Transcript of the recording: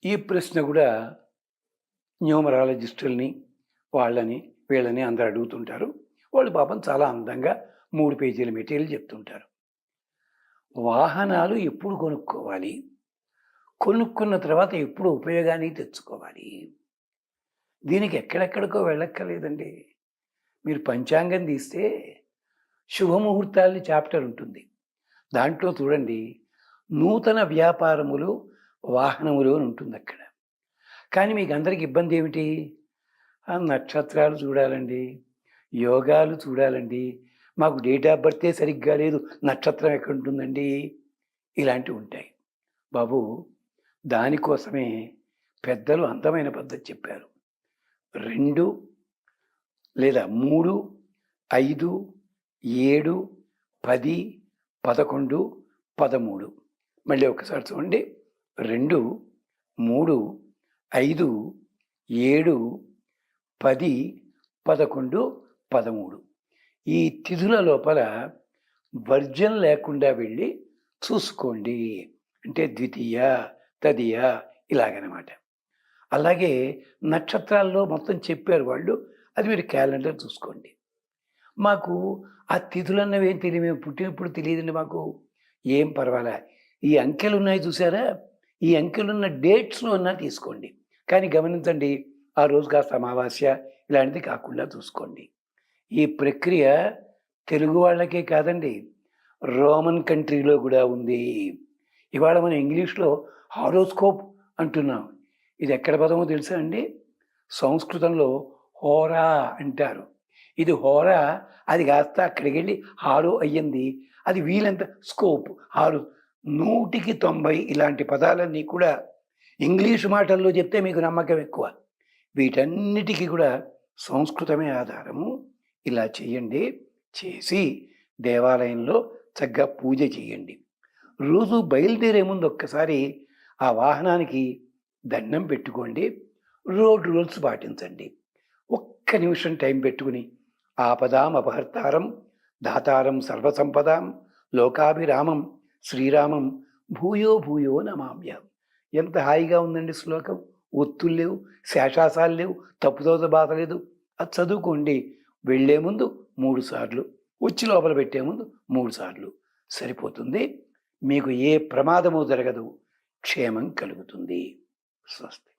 ఈ ప్రశ్న కూడా న్యూమరాలజిస్టుల్ని, వాళ్ళని, వీళ్ళని అందరూ అడుగుతుంటారు. వాళ్ళు పాపం చాలా అందంగా 3 పేజీల మెటీరియల్ చెప్తుంటారు. వాహనాలు ఎప్పుడు కొనుక్కోవాలి? కొనుక్కున్న తర్వాత ఎప్పుడు ఉపయోగానికి తెచ్చుకోవాలి? దీనికి ఎక్కడెక్కడికో వెళ్ళక్కర్లేదండి. మీరు పంచాంగం తీస్తే శుభముహూర్తాలు చాప్టర్ ఉంటుంది. దాంట్లో చూడండి, నూతన వ్యాపారములు, వాహనములు అని ఉంటుంది అక్కడ. కానీ మీకు అందరికి ఇబ్బంది ఏమిటి? నక్షత్రాలు చూడాలండి, యోగాలు చూడాలండి, మాకు డేట్ ఆఫ్ బర్తే సరిగ్గా లేదు, నక్షత్రం ఎక్కడుంటుందండి, ఇలాంటివి ఉంటాయి. బాబు, దానికోసమే పెద్దలు అందమైన పద్ధతి చెప్పారు. 2 లేదా 3, 5, 7, 10, 11, 13. మళ్ళీ ఒకసారి చూడండి. 2, 3, 5, 7, 10, 11, 13. ఈ తిథుల లోపల వర్జం లేకుండా వెళ్ళి చూసుకోండి. అంటే ద్వితీయ, తదియ ఇలాగనమాట. అలాగే నక్షత్రాల్లో మొత్తం చెప్పారు వాళ్ళు, అది మీరు క్యాలెండర్ చూసుకోండి. మాకు ఆ తిథులన్నవి ఏం తెలియదు, మేము పుట్టినప్పుడు తెలియదండి మాకు. ఏం పర్వాలే, ఈ అంకెలు ఉన్నాయి చూసారా, ఈ అంకెలున్న డేట్స్లో ఉన్నా తీసుకోండి. కానీ గమనించండి, ఆ రోజు కాస్త అమావాస్య ఇలాంటిది కాకుండా చూసుకోండి. ఈ ప్రక్రియ తెలుగు వాళ్ళకే కాదండి, రోమన్ కంట్రీలో కూడా ఉంది. ఇవాళ మనం ఇంగ్లీష్లో హారోస్కోప్ అంటున్నాం. ఇది ఎక్కడ పదమో తెలుసా అండి? సంస్కృతంలో హోరా అంటారు. ఇది హోరా, అది కాస్త అక్కడికి వెళ్ళి హారో అయ్యింది. అది వీలంత స్కోప్, హారు. 100కి 90 ఇలాంటి పదాలన్నీ కూడా ఇంగ్లీషు మాటల్లో చెప్తే మీకు నమ్మకం ఎక్కువ. వీటన్నిటికీ కూడా సంస్కృతమే ఆధారము. ఇలా చేయండి. చేసి దేవాలయంలో చక్కగా పూజ చేయండి. రోజు బయలుదేరే ముందు ఒక్కసారి ఆ వాహనానికి దండం పెట్టుకోండి. రోడ్ రూల్స్ పాటించండి. ఒక్క నిమిషం టైం పెట్టుకుని ఆపదాం అపహర్తారం దాతారం సర్వసంపదాం లోకాభిరామం శ్రీరామం భూయో భూయో నమామ్యాం. ఎంత హాయిగా ఉందండి శ్లోకం. ఒత్తులు లేవు, శేషాసాలు లేవు, తప్పుదోత బాధ లేదు. అది చదువుకోండి. వెళ్ళే ముందు 3 సార్లు, వచ్చి లోపల పెట్టే ముందు 3 సార్లు సరిపోతుంది. మీకు ఏ ప్రమాదము జరగదు, క్షేమం కలుగుతుంది. స్వస్తి.